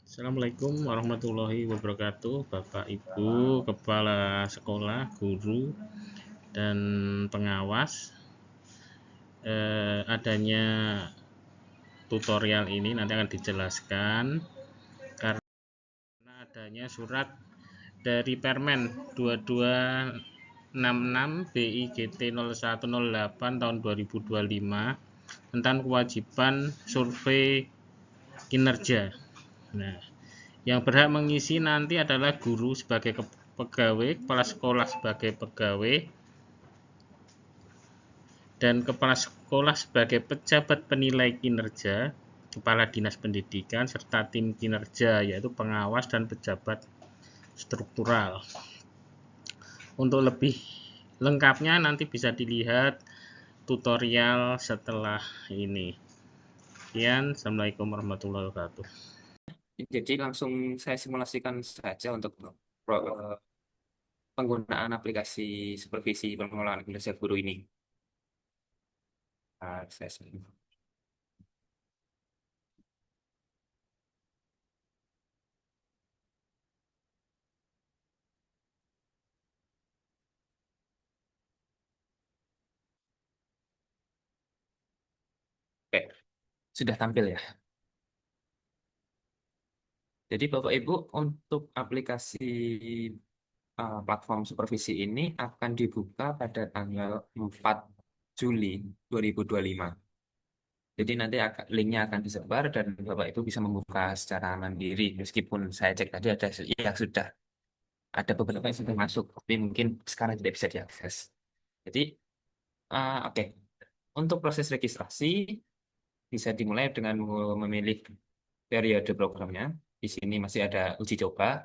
Assalamualaikum warahmatullahi wabarakatuh, Bapak Ibu, Kepala Sekolah, Guru, dan pengawas. Adanya tutorial ini nanti akan dijelaskan karena adanya surat dari Permen 2266 BIGT 0108 tahun 2025 tentang kewajiban survei kinerja. Nah, yang berhak mengisi nanti adalah guru sebagai pegawai, kepala sekolah sebagai pegawai, dan kepala sekolah sebagai pejabat penilai kinerja, kepala dinas pendidikan, serta tim kinerja yaitu pengawas dan pejabat struktural. Untuk lebih lengkapnya nanti bisa dilihat tutorial setelah ini. Sekian, Assalamualaikum warahmatullahi wabarakatuh. Jadi langsung saya simulasikan saja untuk penggunaan aplikasi supervisi pengelolaan kinerja guru ini. Saya Oke, sudah tampil ya. Jadi Bapak Ibu untuk aplikasi platform supervisi ini akan dibuka pada tanggal 4 Juli 2025. Jadi nanti linknya akan disebar dan Bapak Ibu bisa membuka secara mandiri. Meskipun saya cek tadi ada yang sudah ada beberapa yang sudah masuk, tapi mungkin sekarang tidak bisa diakses. Jadi, oke. Untuk proses registrasi bisa dimulai dengan memilih periode programnya. Di sini masih ada uji coba,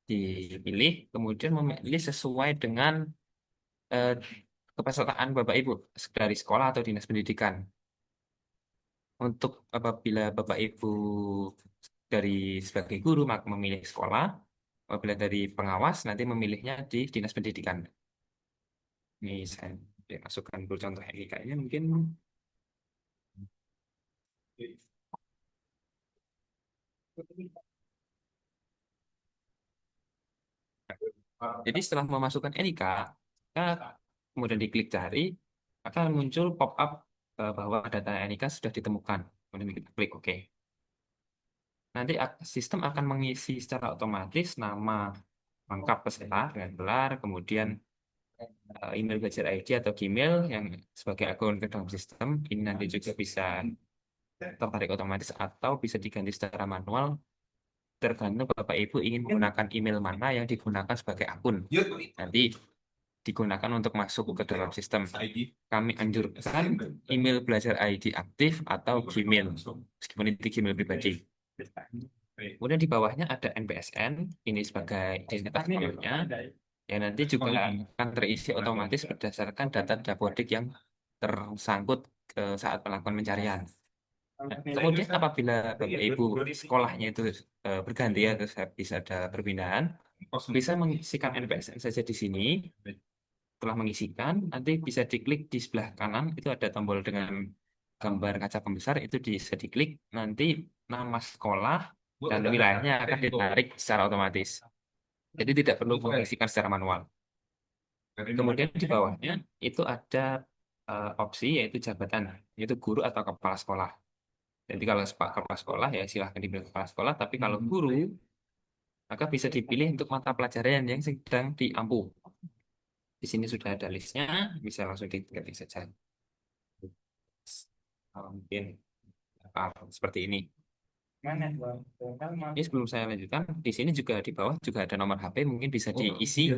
dipilih, kemudian memilih sesuai dengan eh, kepesertaan Bapak Ibu dari sekolah atau dinas pendidikan. Untuk apabila Bapak Ibu dari sebagai guru maka memilih sekolah, apabila dari pengawas nanti memilihnya di dinas pendidikan. Ini saya masukkan dulu contoh ini kayaknya mungkin. Jadi setelah memasukkan NIK, maka kemudian diklik cari, maka muncul pop-up bahwa data NIK sudah ditemukan. Kemudian kita klik OK. Nanti sistem akan mengisi secara otomatis nama lengkap peserta dengan gelar, kemudian email belajar ID atau Gmail yang sebagai akun ke dalam sistem. Ini nanti juga bisa tertarik otomatis atau bisa diganti secara manual tergantung Bapak Ibu ingin menggunakan email mana yang digunakan sebagai akun. Nanti digunakan untuk masuk ke dalam sistem. Kami anjurkan email belajar ID aktif atau Gmail, meskipun itu Gmail pribadi. Kemudian di bawahnya ada NPSN, ini sebagai identitas sekolahnya, yang nanti juga akan terisi otomatis berdasarkan data Dapodik yang tersangkut saat melakukan pencarian. Nah, kemudian apabila Bapak Ibu sekolahnya itu berganti ya, terus bisa ada perpindahan, bisa mengisikan NPSN saja di sini. Setelah mengisikan, nanti bisa diklik di sebelah kanan, itu ada tombol dengan gambar kaca pembesar, itu bisa diklik, nanti nama sekolah dan wilayahnya akan ditarik secara otomatis. Jadi tidak perlu mengisikan secara manual. Kemudian di bawahnya itu ada opsi yaitu jabatan, yaitu guru atau kepala sekolah. Jadi kalau kepala sekolah ya silahkan dipilih kepala sekolah, tapi kalau guru maka bisa dipilih untuk mata pelajaran yang sedang diampu. Di sini sudah ada listnya, bisa langsung diketik saja. Mungkin seperti ini. Ini sebelum saya lanjutkan, di sini juga di bawah juga ada nomor HP, mungkin bisa diisi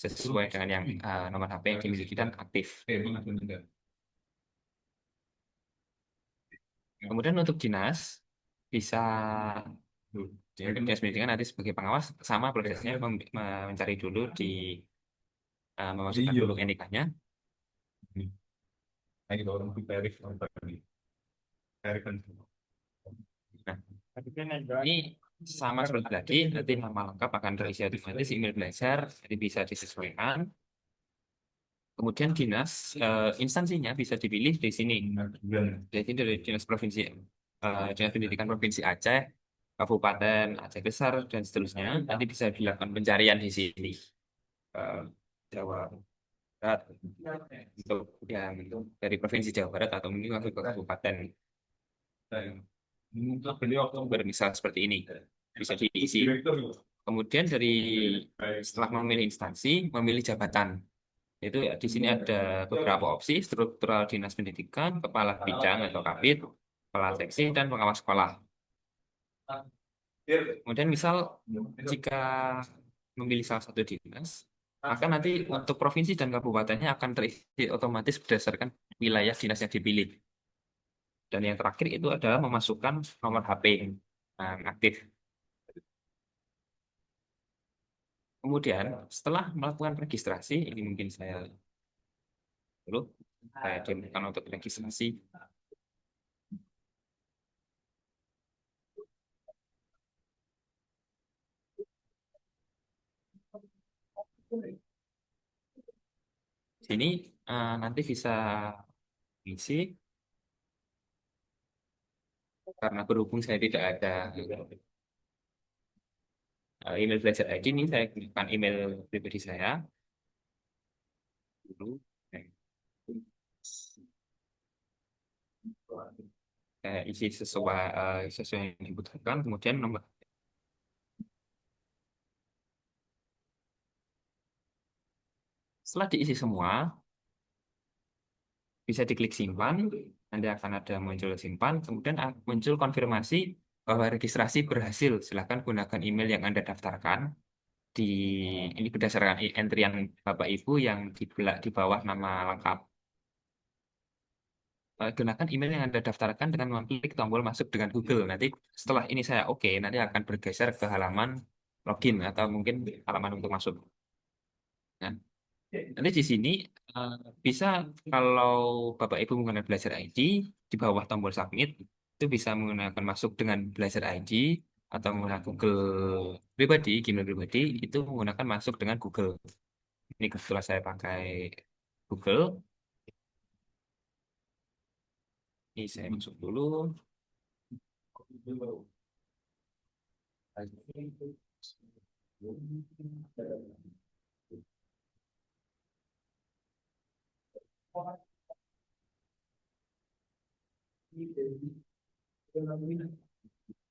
sesuai dengan yang nomor HP yang dimiliki dan aktif. Kemudian untuk dinas bisa dinas pendidikan nanti sebagai pengawas sama prosesnya mencari dulu di memasukkan dulu NIK-nya. Nah, ini sama seperti tadi, nanti nama lengkap akan terisi otomatis, email belajar, jadi bisa disesuaikan. Kemudian dinas, instansinya bisa dipilih di sini. Jadi dari dinas provinsi, dinas pendidikan provinsi Aceh, kabupaten Aceh Besar dan seterusnya, nanti bisa dilakukan pencarian di sini. Eh, Jawa Barat untuk yang itu dari provinsi Jawa Barat atau mungkin masuk ke kabupaten bermisal seperti ini bisa diisi. Kemudian setelah memilih instansi, memilih jabatan. Itu ya, di sini ada beberapa opsi: struktural dinas pendidikan, kepala bidang atau kabid, kepala seksi, dan pengawas sekolah. Kemudian misal jika memilih salah satu dinas, maka nanti untuk provinsi dan kabupatennya akan terisi otomatis berdasarkan wilayah dinas yang dipilih. Dan yang terakhir itu adalah memasukkan nomor HP yang aktif. Kemudian setelah melakukan registrasi, ini mungkin dulu saya demokan untuk registrasi. Sini nanti bisa isi, karena berhubung saya tidak ada email belajar ID, ini saya gunakan email pribadi saya dulu. Saya isi sesuai yang dibutuhkan, kemudian nomor. Setelah diisi semua, bisa diklik simpan, nanti akan ada muncul simpan, kemudian muncul konfirmasi bahwa registrasi berhasil. Silahkan gunakan email yang Anda daftarkan. Di ini berdasarkan entrian Bapak Ibu yang di bawah nama lengkap. Gunakan email yang Anda daftarkan dengan mengklik tombol masuk dengan Google. Nanti setelah ini saya oke, nanti akan bergeser ke halaman login atau mungkin halaman untuk masuk. Nah, nanti di sini eh, bisa, kalau Bapak Ibu menggunakan Belajar ID, di bawah tombol submit itu bisa menggunakan masuk dengan Belajar ID atau menggunakan Google pribadi, Gmail pribadi itu menggunakan masuk dengan Google. Ini kebetulan saya pakai Google. Ini saya masuk dulu.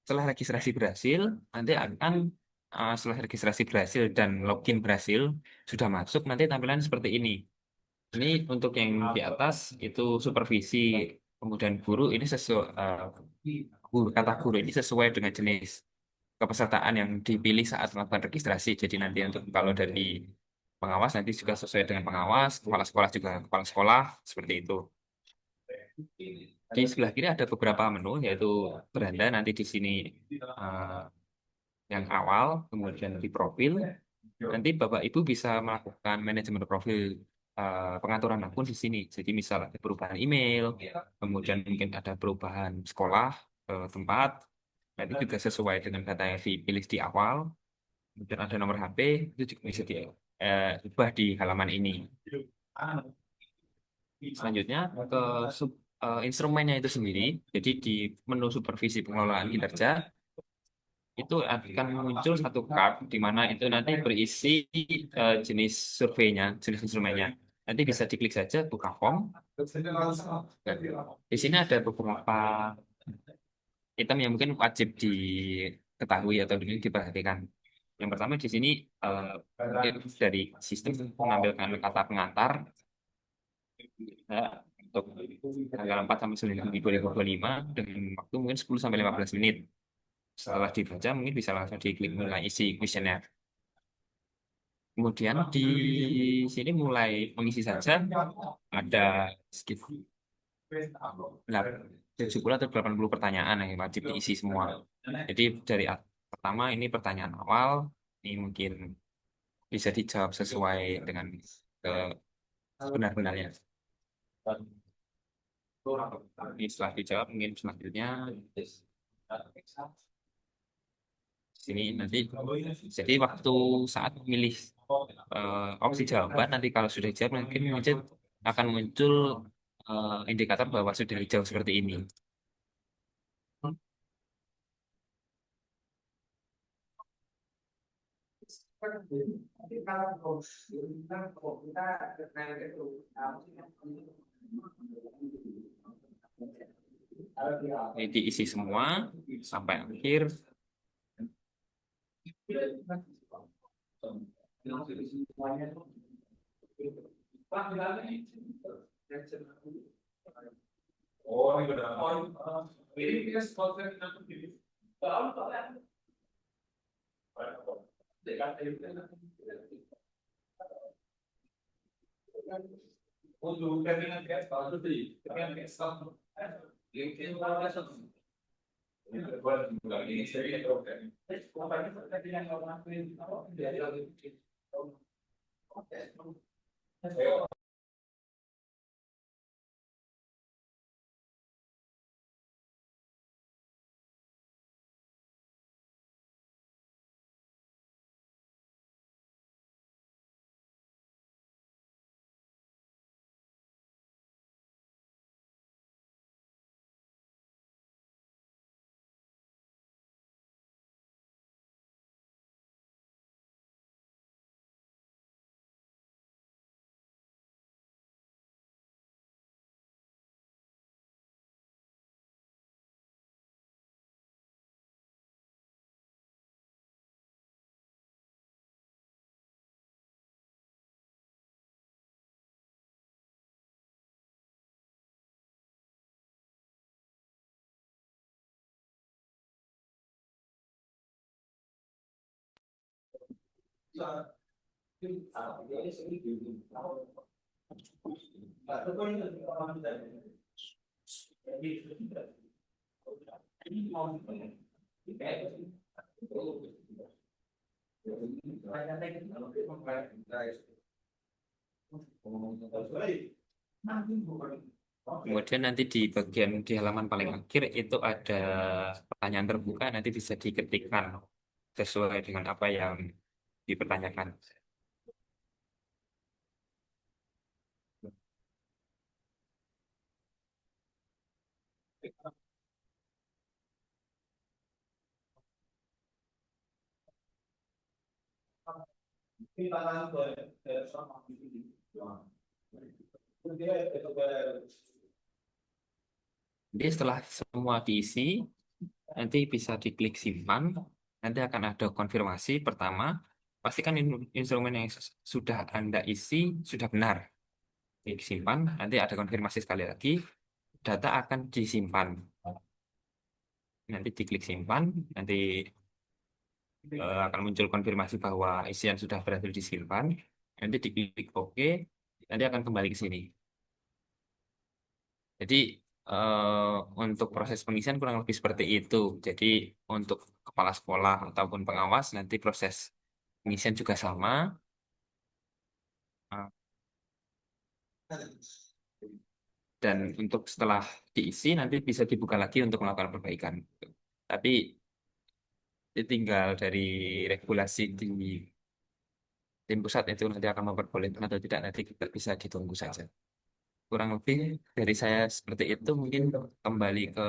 Setelah registrasi berhasil, nanti akan setelah registrasi berhasil dan login berhasil, sudah masuk, nanti tampilan seperti ini. Ini untuk yang di atas itu supervisi, kemudian guru ini kata guru ini sesuai dengan jenis kepesertaan yang dipilih saat melakukan registrasi. Jadi nanti untuk kalau dari pengawas nanti juga sesuai dengan pengawas, kepala sekolah juga kepala sekolah, seperti itu. Di sebelah kiri ada beberapa menu, yaitu beranda nanti di sini eh, yang awal, kemudian di profil. Nanti Bapak Ibu bisa melakukan manajemen profil, pengaturan akun di sini. Jadi misal ada perubahan email, kemudian mungkin ada perubahan sekolah, tempat, nanti juga sesuai dengan data yang dipilih di awal. Kemudian ada nomor HP, itu juga bisa diubah di halaman ini. Selanjutnya ke instrumennya itu sendiri. Jadi di menu supervisi pengelolaan kinerja itu akan muncul satu card di mana itu nanti berisi jenis surveinya, jenis instrumennya. Nanti bisa diklik saja buka form. Di sini ada beberapa item yang mungkin wajib diketahui atau diperhatikan. Yang pertama di sini mungkin dari sistem mengambilkan kata pengantar untuk tanggal 4 sampai 9 Juni 2025 dengan waktu mungkin 10 sampai 15 menit. Setelah dibaca mungkin bisa langsung diklik mulai isi kuesioner. Kemudian di sini mulai mengisi saja, ada sekitar 70 atau 80 pertanyaan yang wajib diisi semua. Jadi dari pertama ini pertanyaan awal, ini mungkin bisa dijawab sesuai dengan sebenar-benarnya. Ini setelah dijawab mungkin selanjutnya sini nanti, jadi waktu saat memilih opsi jawaban, nanti kalau sudah jawab mungkin akan muncul indikator bahwa sudah hijau seperti ini. Ini diisi semua sampai akhir. Kemudian nanti di bagian di halaman paling akhir itu ada pertanyaan terbuka, nanti bisa diketikkan sesuai dengan apa yang dipertanyakan. Jadi setelah semua diisi, nanti bisa diklik simpan, nanti akan ada konfirmasi. Pertama, pastikan instrumen yang sudah Anda isi sudah benar. Klik simpan, nanti ada konfirmasi sekali lagi, data akan disimpan. Nanti diklik simpan, nanti akan muncul konfirmasi bahwa isian sudah berhasil disimpan. Nanti diklik OK, nanti akan kembali ke sini. Jadi untuk proses pengisian kurang lebih seperti itu. Jadi untuk kepala sekolah ataupun pengawas nanti proses pengisian juga sama. Uh, Dan untuk setelah diisi nanti bisa dibuka lagi untuk melakukan perbaikan. Tapi tinggal dari regulasi di tim pusat itu nanti akan memperbolehkan atau tidak, nanti kita bisa ditunggu saja. Kurang lebih dari saya seperti itu, mungkin kembali ke